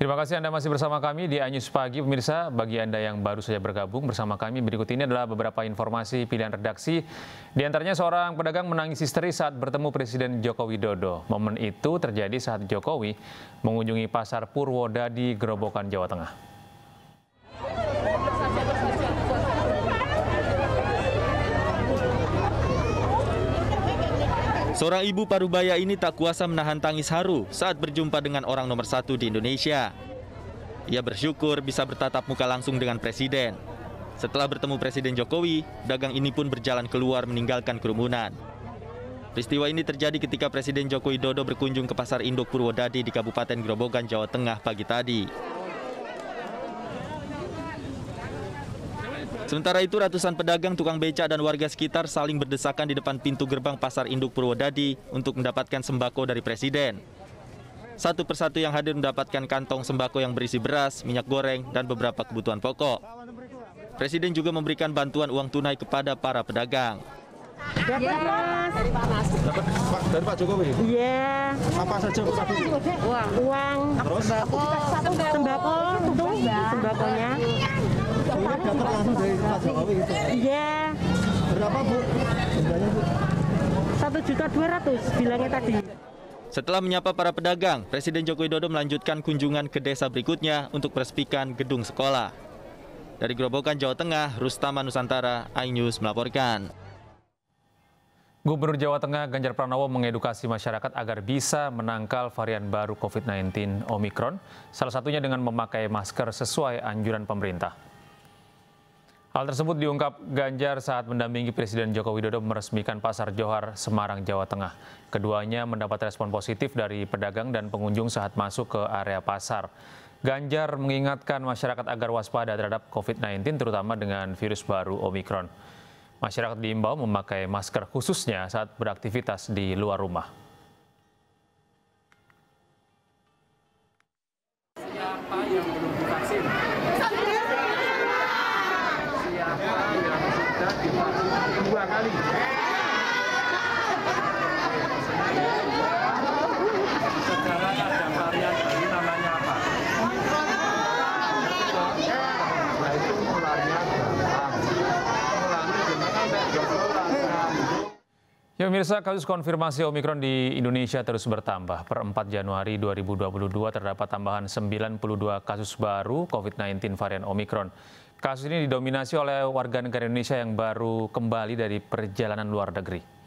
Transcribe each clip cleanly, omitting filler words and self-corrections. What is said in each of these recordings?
Terima kasih Anda masih bersama kami di iNews Pagi. Pemirsa, bagi Anda yang baru saja bergabung bersama kami, berikut ini adalah beberapa informasi pilihan redaksi. Di antaranya seorang pedagang menangis histeris saat bertemu Presiden Joko Widodo. Momen itu terjadi saat Jokowi mengunjungi pasar Purwodadi, Grobogan, Jawa Tengah. Seorang ibu parubaya ini tak kuasa menahan tangis haru saat berjumpa dengan orang nomor 1 di Indonesia. Ia bersyukur bisa bertatap muka langsung dengan Presiden. Setelah bertemu Presiden Jokowi, dagang ini pun berjalan keluar meninggalkan kerumunan. Peristiwa ini terjadi ketika Presiden Joko Widodo berkunjung ke Pasar Induk Purwodadi di Kabupaten Grobogan, Jawa Tengah pagi tadi. Sementara itu, ratusan pedagang, tukang beca, dan warga sekitar saling berdesakan di depan pintu gerbang Pasar Induk Purwodadi untuk mendapatkan sembako dari Presiden. Satu persatu yang hadir mendapatkan kantong sembako yang berisi beras, minyak goreng, dan beberapa kebutuhan pokok. Presiden juga memberikan bantuan uang tunai kepada para pedagang. Dari Pak Jokowi? Iya. Apa saja Pak? Uang. Terus? Sembako, sembakonya. Ini dapat langsung dari Pak Jokowi gitu? Iya. Berapa Bu? Jumlahnya Bu? 1.200.000 bilangnya tadi. Setelah menyapa para pedagang, Presiden Joko Widodo melanjutkan kunjungan ke desa berikutnya untuk meresmikan gedung sekolah. Dari Grobogan, Jawa Tengah, Rustama Nusantara, iNews melaporkan. Gubernur Jawa Tengah Ganjar Pranowo mengedukasi masyarakat agar bisa menangkal varian baru COVID-19 Omikron, salah satunya dengan memakai masker sesuai anjuran pemerintah. Hal tersebut diungkap Ganjar saat mendampingi Presiden Joko Widodo meresmikan Pasar Johar, Semarang, Jawa Tengah. Keduanya mendapat respon positif dari pedagang dan pengunjung saat masuk ke area pasar. Ganjar mengingatkan masyarakat agar waspada terhadap COVID-19, terutama dengan virus baru Omikron. Masyarakat diimbau memakai masker khususnya saat beraktivitas di luar rumah. Siapa yang belum divaksin? Siapa yang sudah divaksin 2 kali? Sekarang ada varian baru namanya apa? Nah, itu nularnya gampang. Ya pemirsa, kasus konfirmasi Omikron di Indonesia terus bertambah. Per 4 Januari 2022 terdapat tambahan 92 kasus baru COVID-19 varian Omikron. Kasus ini didominasi oleh warga negara Indonesia yang baru kembali dari perjalanan luar negeri.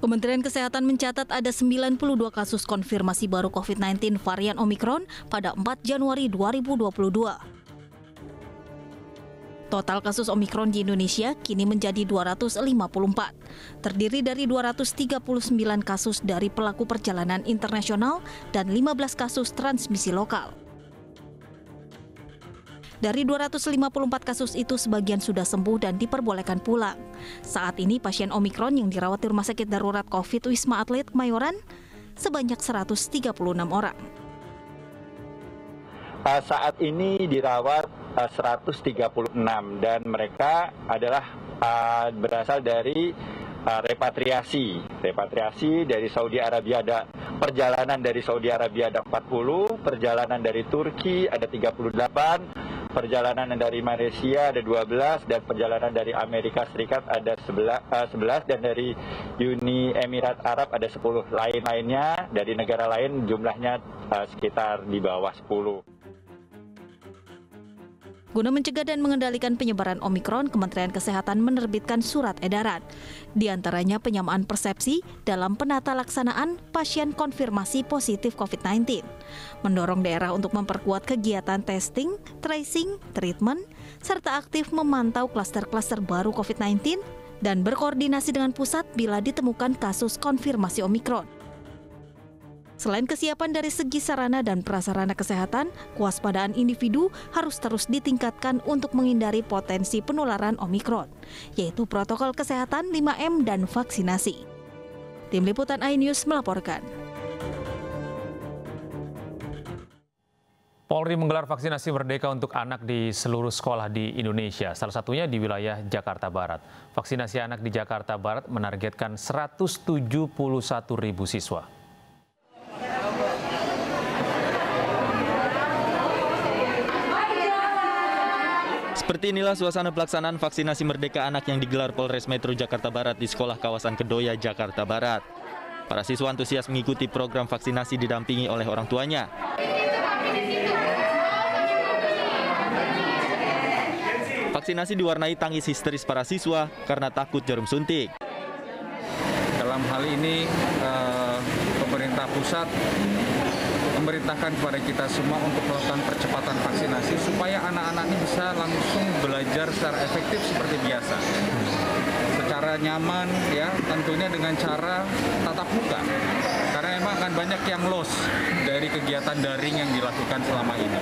Kementerian Kesehatan mencatat ada 92 kasus konfirmasi baru COVID-19 varian Omikron pada 4 Januari 2022. Total kasus Omikron di Indonesia kini menjadi 254, terdiri dari 239 kasus dari pelaku perjalanan internasional dan 15 kasus transmisi lokal. Dari 254 kasus itu, sebagian sudah sembuh dan diperbolehkan pulang. Saat ini pasien Omikron yang dirawat di Rumah Sakit Darurat COVID Wisma Atlet Kemayoran sebanyak 136 orang. Saat ini dirawat 136 dan mereka adalah berasal dari repatriasi dari Saudi Arabia. Ada perjalanan dari Saudi Arabia ada 40, perjalanan dari Turki ada 38, perjalanan dari Malaysia ada 12, dan perjalanan dari Amerika Serikat ada 11, dan dari Uni Emirat Arab ada 10. Lainnya dari negara lain jumlahnya sekitar di bawah 10. Guna mencegah dan mengendalikan penyebaran Omikron, Kementerian Kesehatan menerbitkan surat edaran. Di antaranya penyamaan persepsi dalam penata laksanaan pasien konfirmasi positif COVID-19. Mendorong daerah untuk memperkuat kegiatan testing, tracing, treatment, serta aktif memantau klaster-klaster baru COVID-19 dan berkoordinasi dengan pusat bila ditemukan kasus konfirmasi Omikron. Selain kesiapan dari segi sarana dan prasarana kesehatan, kewaspadaan individu harus terus ditingkatkan untuk menghindari potensi penularan Omikron, yaitu protokol kesehatan 5M dan vaksinasi. Tim Liputan iNews melaporkan. Polri menggelar vaksinasi merdeka untuk anak di seluruh sekolah di Indonesia, salah satunya di wilayah Jakarta Barat. Vaksinasi anak di Jakarta Barat menargetkan 171.000 siswa. Seperti inilah suasana pelaksanaan vaksinasi merdeka anak yang digelar Polres Metro Jakarta Barat di sekolah kawasan Kedoya, Jakarta Barat. Para siswa antusias mengikuti program vaksinasi didampingi oleh orang tuanya. Vaksinasi diwarnai tangis histeris para siswa karena takut jarum suntik. Dalam hal ini, pemerintah pusat memerintahkan kepada kita semua untuk melakukan percepatan vaksinasi supaya anak-anak ini bisa langsung belajar secara efektif seperti biasa. Secara nyaman, ya, tentunya dengan cara tatap muka. Karena memang akan banyak yang lost dari kegiatan daring yang dilakukan selama ini.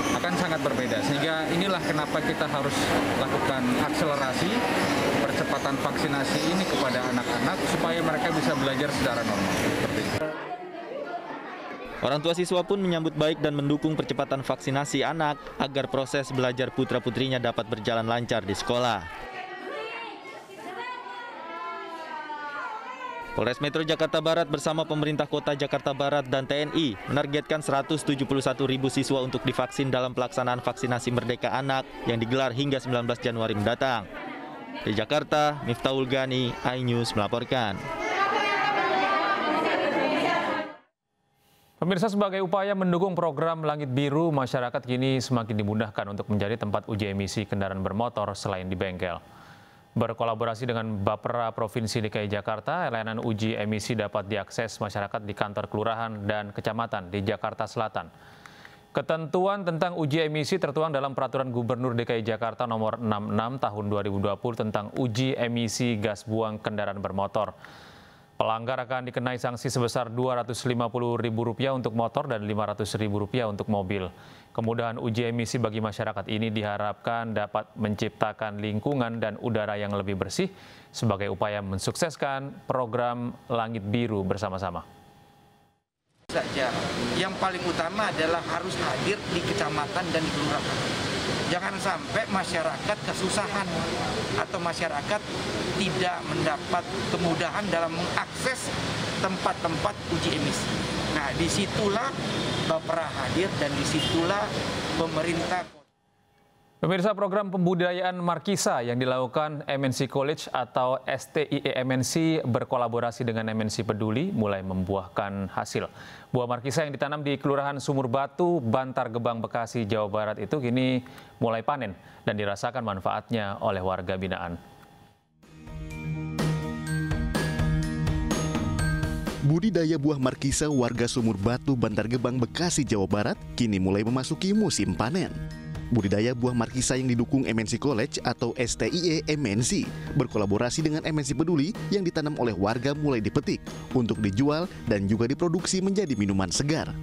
Akan sangat berbeda, sehingga inilah kenapa kita harus lakukan akselerasi percepatan vaksinasi ini kepada anak-anak supaya mereka bisa belajar secara normal. Seperti itu. Orang tua siswa pun menyambut baik dan mendukung percepatan vaksinasi anak agar proses belajar putra-putrinya dapat berjalan lancar di sekolah. Polres Metro Jakarta Barat bersama pemerintah kota Jakarta Barat dan TNI menargetkan 171.000 siswa untuk divaksin dalam pelaksanaan vaksinasi merdeka anak yang digelar hingga 19 Januari mendatang. Di Jakarta, Miftahul Gani, iNews melaporkan. Pemirsa, sebagai upaya mendukung program Langit Biru, masyarakat kini semakin dimudahkan untuk menjadi tempat uji emisi kendaraan bermotor selain di bengkel. Berkolaborasi dengan Bapera Provinsi DKI Jakarta, layanan uji emisi dapat diakses masyarakat di kantor kelurahan dan kecamatan di Jakarta Selatan. Ketentuan tentang uji emisi tertuang dalam Peraturan Gubernur DKI Jakarta Nomor 66 Tahun 2020 tentang uji emisi gas buang kendaraan bermotor. Pelanggar akan dikenai sanksi sebesar Rp250.000 untuk motor dan Rp500.000 untuk mobil. Kemudahan uji emisi bagi masyarakat ini diharapkan dapat menciptakan lingkungan dan udara yang lebih bersih sebagai upaya mensukseskan program Langit Biru bersama-sama. Saja, yang paling utama adalah harus hadir di kecamatan dan di kelurahan. Jangan sampai masyarakat kesusahan atau masyarakat tidak mendapat kemudahan dalam mengakses tempat-tempat uji emisi. Nah, disitulah Bapera hadir dan disitulah pemerintah. Pemirsa, program pembudayaan Markisa yang dilakukan MNC College atau STIE MNC berkolaborasi dengan MNC Peduli mulai membuahkan hasil. Buah Markisa yang ditanam di Kelurahan Sumur Batu, Bantar Gebang, Bekasi, Jawa Barat itu kini mulai panen dan dirasakan manfaatnya oleh warga binaan. Budidaya buah Markisa warga Sumur Batu, Bantar Gebang, Bekasi, Jawa Barat kini mulai memasuki musim panen. Budidaya buah Markisa yang didukung MNC College atau STIE MNC berkolaborasi dengan MNC Peduli yang ditanam oleh warga mulai dipetik untuk dijual dan juga diproduksi menjadi minuman segar.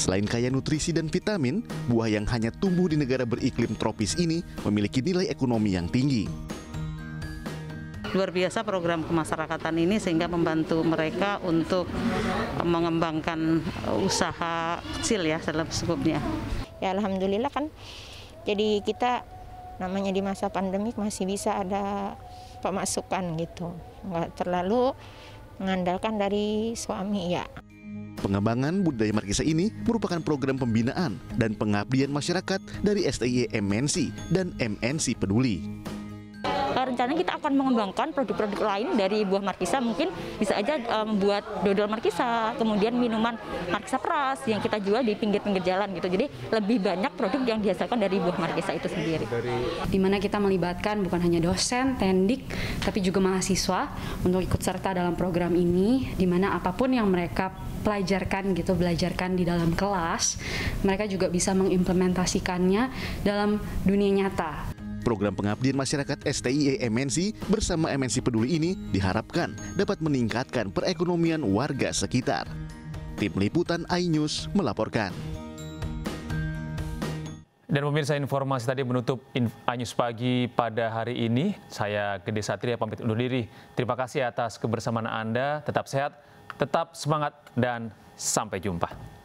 Selain kaya nutrisi dan vitamin, buah yang hanya tumbuh di negara beriklim tropis ini memiliki nilai ekonomi yang tinggi. Luar biasa program kemasyarakatan ini sehingga membantu mereka untuk mengembangkan usaha kecil ya dalam skupnya. Ya alhamdulillah kan, jadi kita namanya di masa pandemik masih bisa ada pemasukan gitu, nggak terlalu mengandalkan dari suami ya. Pengembangan budidaya Markisa ini merupakan program pembinaan dan pengabdian masyarakat dari STIE MNC dan MNC Peduli. Rencananya kita akan mengembangkan produk-produk lain dari buah Markisa, mungkin bisa aja membuat dodol Markisa, kemudian minuman Markisa Peras yang kita jual di pinggir-pinggir jalan gitu. Jadi lebih banyak produk yang dihasilkan dari buah Markisa itu sendiri. Di mana kita melibatkan bukan hanya dosen, tendik, tapi juga mahasiswa untuk ikut serta dalam program ini, di mana apapun yang mereka belajarkan di dalam kelas, mereka juga bisa mengimplementasikannya dalam dunia nyata. Program pengabdian masyarakat STIE MNC bersama MNC Peduli ini diharapkan dapat meningkatkan perekonomian warga sekitar. Tim Liputan iNews melaporkan. Dan pemirsa, informasi tadi menutup iNews Pagi pada hari ini. Saya Gede Satria pamit undur diri. Terima kasih atas kebersamaan Anda. Tetap sehat, tetap semangat, dan sampai jumpa.